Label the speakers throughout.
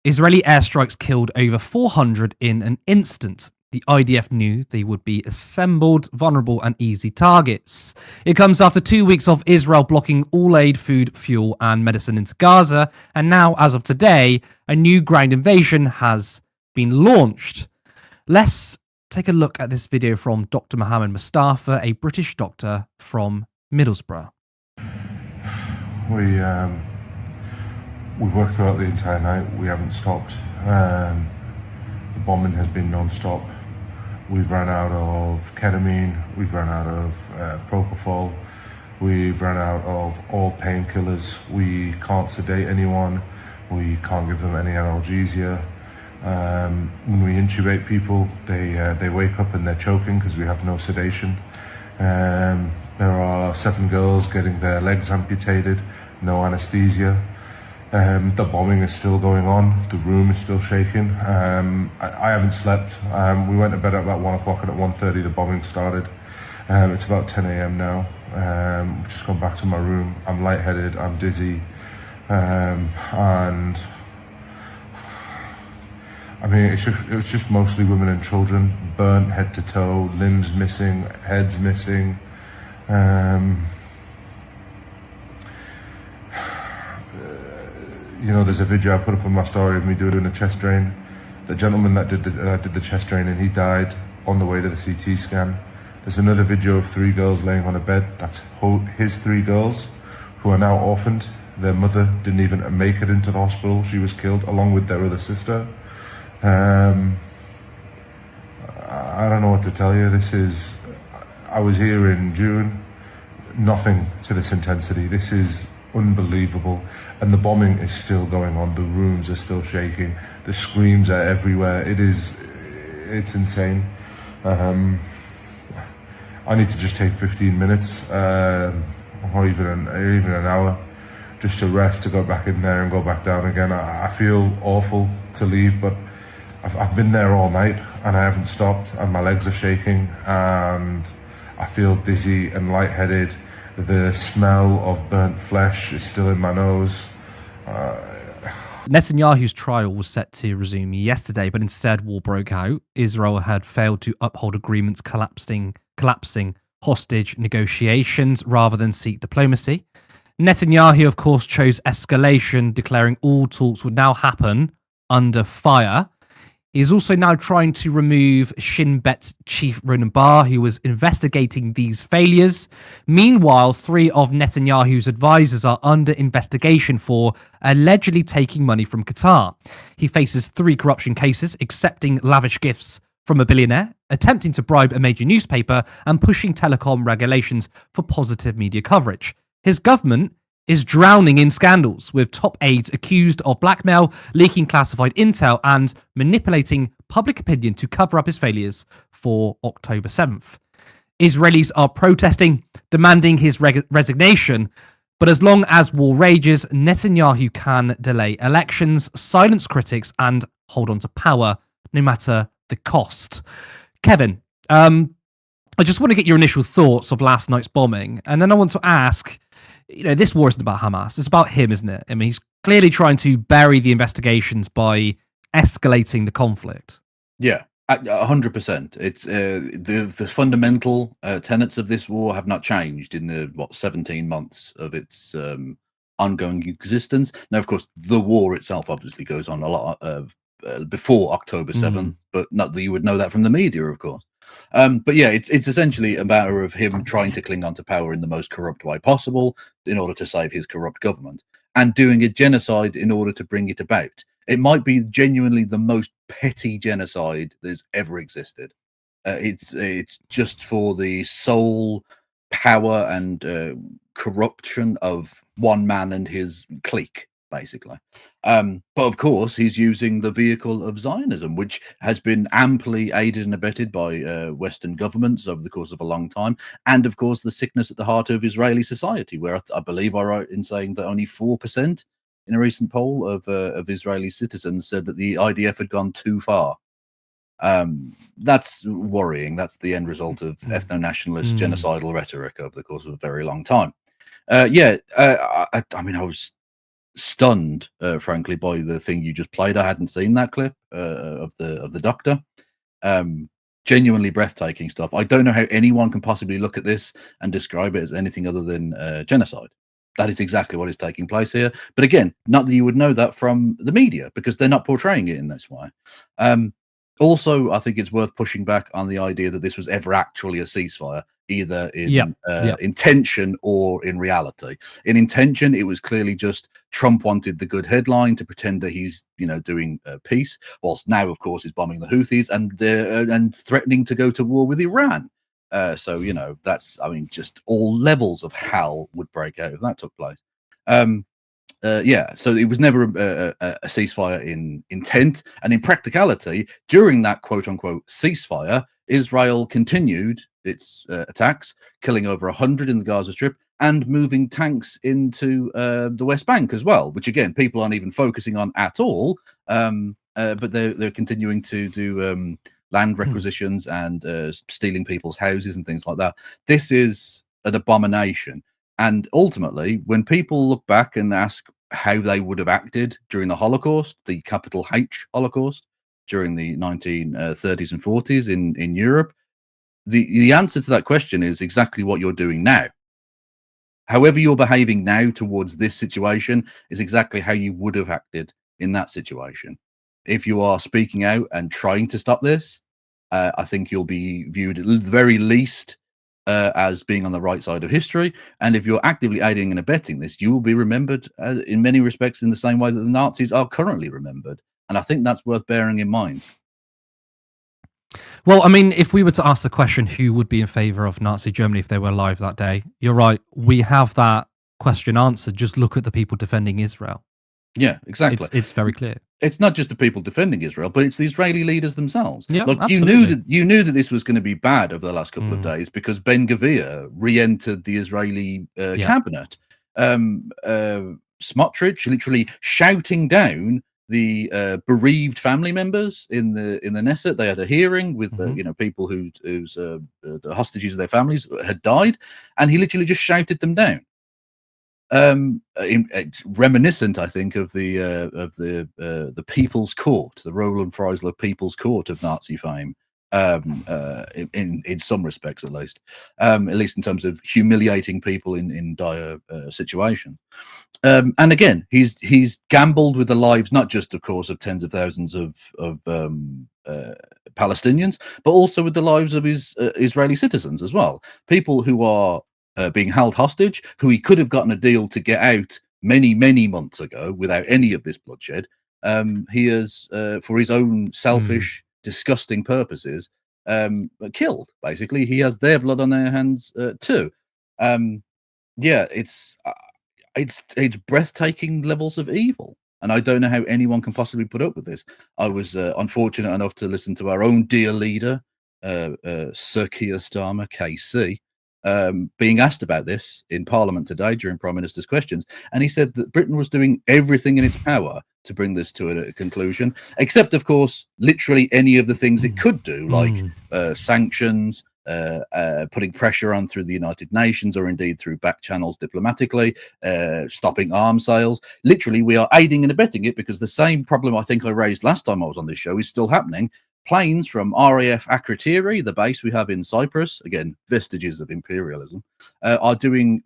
Speaker 1: Israeli airstrikes killed over 400 in an instant. The IDF knew they would be assembled, vulnerable and easy targets. It comes after 2 weeks of Israel blocking all aid, food, fuel and medicine into Gaza, and now, as of today, a new ground invasion has been launched. Let's take a look at this video from Dr. Mohammed Mustafa, a British doctor from Middlesbrough.
Speaker 2: We've worked throughout the entire night. We haven't stopped. The bombing has been non-stop. We've run out of ketamine, we've run out of propofol, we've run out of all painkillers. We can't sedate anyone, we can't give them any analgesia. When we intubate people, they wake up and they're choking because we have no sedation. There are 7 girls getting their legs amputated, no anesthesia. The bombing is still going on. The room is still shaking. I haven't slept. We went to bed at about 1 o'clock and at 1:30 the bombing started. It's about 10 a.m. now. I've just gone back to my room. I'm lightheaded, I'm dizzy. And I mean, it was just mostly women and children, burnt head to toe, limbs missing, heads missing. You know, there's a video I put up on my story of me doing a chest drain. The gentleman that did the chest drain, and he died on the way to the CT scan. There's another video of 3 girls laying on a bed. That's his 3 girls, who are now orphaned. Their mother didn't even make it into the hospital. She was killed along with their other sister. I don't know what to tell you. I was here in June. Nothing to this intensity. This is unbelievable, and the bombing is still going on. The rooms are still shaking. The screams are everywhere. It's insane. I need to just take 15 minutes, or even an hour, just to rest, to go back in there and go back down again. I feel awful to leave, but I've been there all night and I haven't stopped, and my legs are shaking and I feel dizzy and lightheaded. The smell of burnt flesh is still in my nose.
Speaker 1: Netanyahu's trial was set to resume yesterday, but instead war broke out. Israel had failed to uphold agreements, collapsing hostage negotiations rather than seek diplomacy. Netanyahu, of course, chose escalation, declaring all talks would now happen under fire. He is also now trying to remove Shin Bet chief Ronan Bar, who was investigating these failures. Meanwhile, 3 of Netanyahu's advisors are under investigation for allegedly taking money from Qatar. He faces 3 corruption cases, accepting lavish gifts from a billionaire, attempting to bribe a major newspaper, and pushing telecom regulations for positive media coverage. His government is drowning in scandals, with top aides accused of blackmail, leaking classified intel, and manipulating public opinion to cover up his failures for October 7th. Israelis are protesting, demanding his resignation, but as long as war rages, Netanyahu can delay elections, silence critics, and hold on to power, no matter the cost. Kevin, I just want to get your initial thoughts of last night's bombing, and then I want to ask, you know, this war isn't about Hamas. It's about him, isn't it? I mean, he's clearly trying to bury the investigations by escalating the conflict.
Speaker 3: Yeah, 100%. It's the fundamental tenets of this war have not changed in the 17 months of its ongoing existence. Now, of course, the war itself obviously goes on a lot before October 7th, but not that you would know that from the media, of course. But yeah, it's essentially a matter of him trying to cling on to power in the most corrupt way possible in order to save his corrupt government, and doing a genocide in order to bring it about. It might be genuinely the most petty genocide that's ever existed. It's just for the sole power and corruption of one man and his clique, basically. But of course, he's using the vehicle of Zionism, which has been amply aided and abetted by Western governments over the course of a long time. And of course, the sickness at the heart of Israeli society, where I believe I'm right in saying that only 4% in a recent poll of Israeli citizens said that the IDF had gone too far. That's worrying. That's the end result of ethno-nationalist genocidal rhetoric over the course of a very long time. I mean, I was stunned, frankly, by the thing you just played. I hadn't seen that clip of the doctor. Genuinely breathtaking stuff. I don't know how anyone can possibly look at this and describe it as anything other than genocide. That is exactly what is taking place here. But again, not that you would know that from the media, because they're not portraying it in this way. Also, I think it's worth pushing back on the idea that this was ever actually a ceasefire, either in intention or in reality. In intention, it was clearly just Trump wanted the good headline to pretend that he's, doing peace, whilst now, of course, he's bombing the Houthis and threatening to go to war with Iran. So, that's, just all levels of hell would break out if that took place. So it was never a ceasefire in intent, and in practicality, during that quote-unquote ceasefire, Israel continued its attacks, killing over 100 in the Gaza Strip and moving tanks into the West Bank as well, which again people aren't even focusing on at all. But they're continuing to do land requisitions and stealing people's houses and things like that. This is an abomination. And ultimately, when people look back and ask how they would have acted during the Holocaust, the capital H Holocaust, during the 1930s and 40s in Europe, the answer to that question is exactly what you're doing now. However you're behaving now towards this situation is exactly how you would have acted in that situation. If you are speaking out and trying to stop this, I think you'll be viewed at the very least as being on the right side of history. And if you're actively aiding and abetting this, you will be remembered in many respects in the same way that the Nazis are currently remembered. And I think that's worth bearing in mind.
Speaker 1: Well, if we were to ask the question, who would be in favor of Nazi Germany if they were alive that day? You're right. We have that question answered. Just look at the people defending Israel.
Speaker 3: Yeah, exactly.
Speaker 1: It's very clear.
Speaker 3: It's not just the people defending Israel, but it's the Israeli leaders themselves.
Speaker 1: Yeah,
Speaker 3: look, you knew that this was going to be bad over the last couple of days because Ben Gvir re-entered the Israeli cabinet. Smotrich literally shouting down the bereaved family members in the Knesset. They had a hearing with people whose the hostages of their families had died, and he literally just shouted them down. Reminiscent, I think, of the People's Court, the Roland Freisler People's Court of Nazi fame, in some respects, at least in terms of humiliating people in dire situations. And again, he's gambled with the lives, not just, of course, of tens of thousands of Palestinians, but also with the lives of his Israeli citizens as well. People who are being held hostage, who he could have gotten a deal to get out many, many months ago without any of this bloodshed. He has, for his own selfish, disgusting purposes, killed. Basically, he has their blood on their hands too. It's breathtaking levels of evil, and I don't know how anyone can possibly put up with this. I was unfortunate enough to listen to our own dear leader, Sir Keir Starmer, KC, being asked about this in Parliament today during Prime Minister's questions, and he said that Britain was doing everything in its power to bring this to a conclusion, except, of course, literally any of the things it could do, like sanctions, putting pressure on through the United Nations or indeed through back channels diplomatically, stopping arms sales. Literally, we are aiding and abetting it because the same problem I think I raised last time I was on this show is still happening. Planes from RAF Akrotiri, the base we have in Cyprus, again, vestiges of imperialism, are doing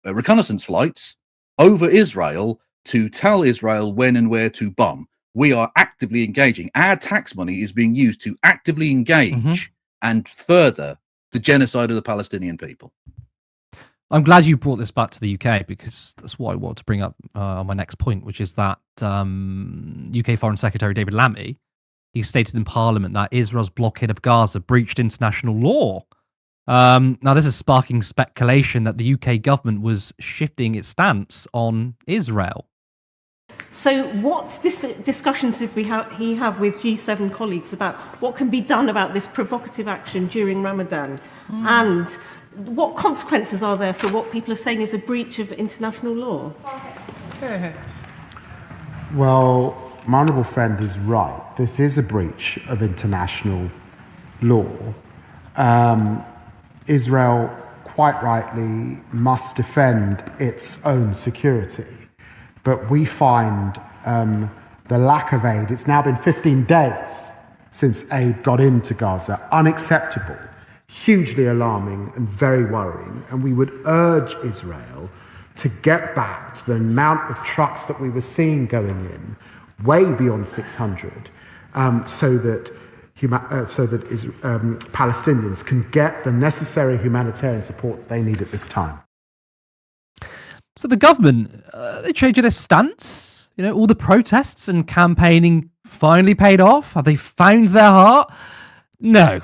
Speaker 3: reconnaissance flights over Israel to tell Israel when and where to bomb. We are actively engaging. Our tax money is being used to actively engage and further the genocide of the Palestinian people.
Speaker 1: I'm glad you brought this back to the UK because that's what I want to bring up on my next point, which is that UK Foreign Secretary David Lammy, he stated in Parliament that Israel's blockade of Gaza breached international law. Now, this is sparking speculation that the UK government was shifting its stance on Israel.
Speaker 4: So what discussions did he have with G7 colleagues about what can be done about this provocative action during Ramadan? And what consequences are there for what people are saying is a breach of international law?
Speaker 5: Well, my honourable friend is right. This is a breach of international law. Israel, quite rightly, must defend its own security. but we find the lack of aid. It's now been 15 days since aid got into Gaza. Unacceptable, hugely alarming and very worrying. And we would urge Israel to get back to the amount of trucks that we were seeing going in, way beyond 600, so that Palestinians can get the necessary humanitarian support they need at this time.
Speaker 1: So the government, they changed their stance. You know, all the protests and campaigning finally paid off. Have they found their heart? No.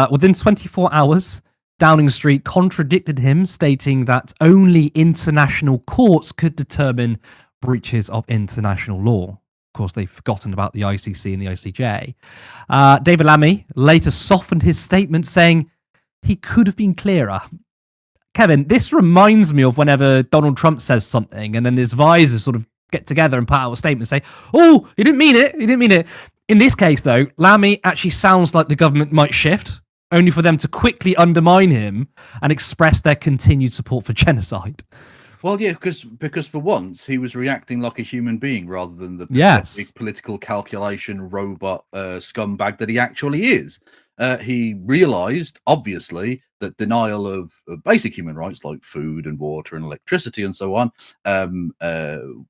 Speaker 1: Within 24 hours, Downing Street contradicted him, stating that only international courts could determine breaches of international law. Of course, they've forgotten about the ICC and the ICJ. David Lammy later softened his statement, saying he could have been clearer. Kevin, this reminds me of whenever Donald Trump says something and then his advisors sort of get together and put out a statement and say, oh, he didn't mean it. He didn't mean it. In this case, though, Lammy actually sounds like the government might shift, only for them to quickly undermine him and express their continued support for genocide.
Speaker 3: Well, yeah, because for once he was reacting like a human being rather than the pathetic political calculation robot scumbag that he actually is. He realised, obviously, that denial of basic human rights like food and water and electricity and so on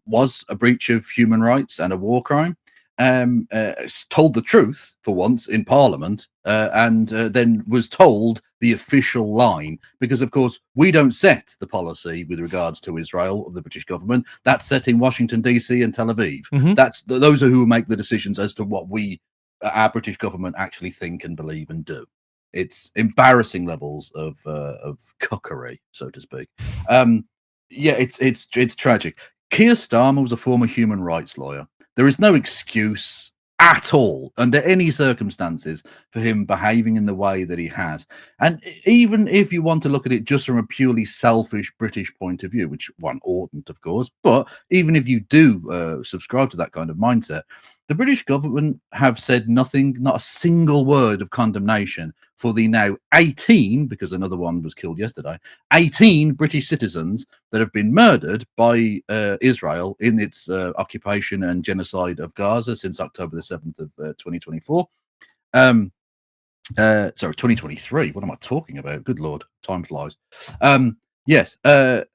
Speaker 3: was a breach of human rights and a war crime. Told the truth for once in Parliament, and then was told the official line, because of course we don't set the policy with regards to Israel of the British government. That's set in Washington DC and Tel Aviv. Those are who make the decisions as to what our British government actually think and believe and do. It's embarrassing levels of cuckery, so to speak. It's tragic. Keir Starmer was a former human rights lawyer. There is no excuse at all, under any circumstances, for him behaving in the way that he has. And even if you want to look at it just from a purely selfish British point of view, which one oughtn't, of course, but even if you do subscribe to that kind of mindset, the British government have said nothing, not a single word of condemnation for the now 18, because another one was killed yesterday, 18 British citizens that have been murdered by Israel in its occupation and genocide of Gaza since October the 7th of 2024. Sorry, 2023. What am I talking about? Good Lord, time flies. Yes, they've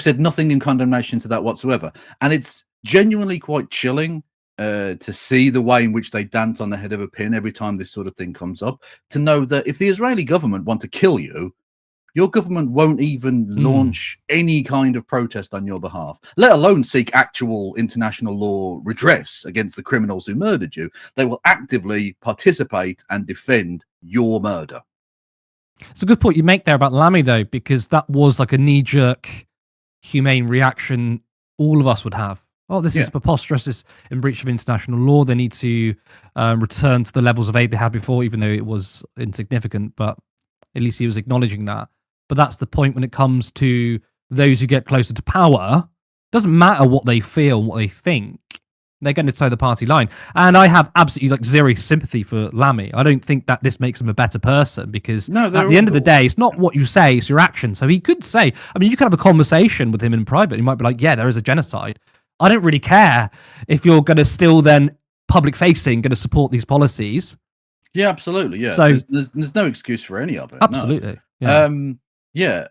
Speaker 3: said nothing in condemnation to that whatsoever, and it's genuinely quite chilling to see the way in which they dance on the head of a pin every time this sort of thing comes up, to know that if the Israeli government want to kill you, your government won't even launch any kind of protest on your behalf, let alone seek actual international law redress against the criminals who murdered you. They will actively participate and defend your murder.
Speaker 1: It's a good point you make there about Lammy, though, because that was like a knee-jerk, humane reaction all of us would have. Oh, this is preposterous. This is in breach of international law. They need to return to the levels of aid they had before, even though it was insignificant. But at least he was acknowledging that. But that's the point when it comes to those who get closer to power. It doesn't matter what they feel, what they think. They're going to toe the party line. And I have absolutely zero sympathy for Lammy. I don't think that this makes him a better person, because at the end of the day, it's not what you say, it's your action. So he could say, I mean, you could have a conversation with him in private. He might be like, yeah, there is a genocide. I don't really care if you're going to still then public facing, going to support these policies.
Speaker 3: Yeah, absolutely. Yeah. So there's no excuse for any of it.
Speaker 1: Absolutely.
Speaker 3: No.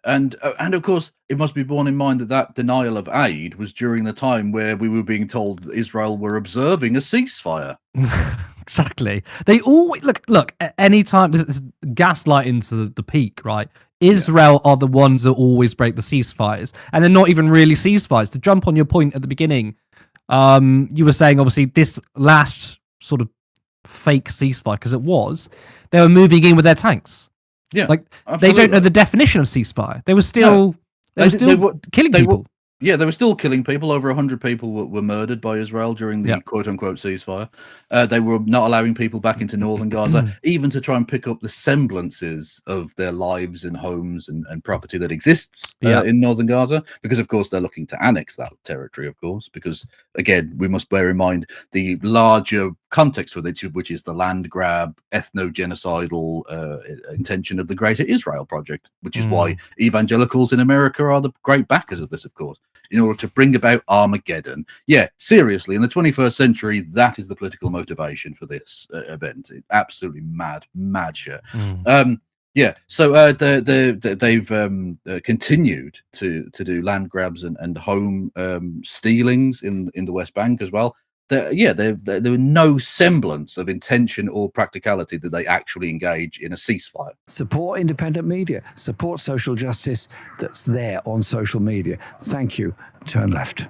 Speaker 3: And of course, it must be borne in mind that denial of aid was during the time where we were being told that Israel were observing a ceasefire.
Speaker 1: Exactly. They always look at any time. This gaslighting to the peak, right? Israel are the ones that always break the ceasefires, and they're not even really ceasefires. To jump on your point at the beginning, you were saying obviously this last sort of fake ceasefire, because they were moving in with their tanks.
Speaker 3: Yeah,
Speaker 1: absolutely. They don't know the definition of ceasefire. They were still killing people.
Speaker 3: They were still killing people. Over 100 people were murdered by Israel during the quote-unquote ceasefire. They were not allowing people back into northern Gaza, even to try and pick up the semblances of their lives and homes and property that exists in northern Gaza, because, of course, they're looking to annex that territory, of course, because, again, we must bear in mind the larger context for it, which is the land grab, ethno-genocidal intention of the Greater Israel Project, which is why evangelicals in America are the great backers of this, of course, in order to bring about Armageddon. Yeah, seriously, in the 21st century, that is the political motivation for this event. Absolutely mad shit. Yeah, so they've continued to do land grabs and home stealings in the West Bank as well. There were no semblance of intention or practicality that they actually engage in a ceasefire.
Speaker 6: Support independent media, support social justice that's there on social media. Thank you. Turn left.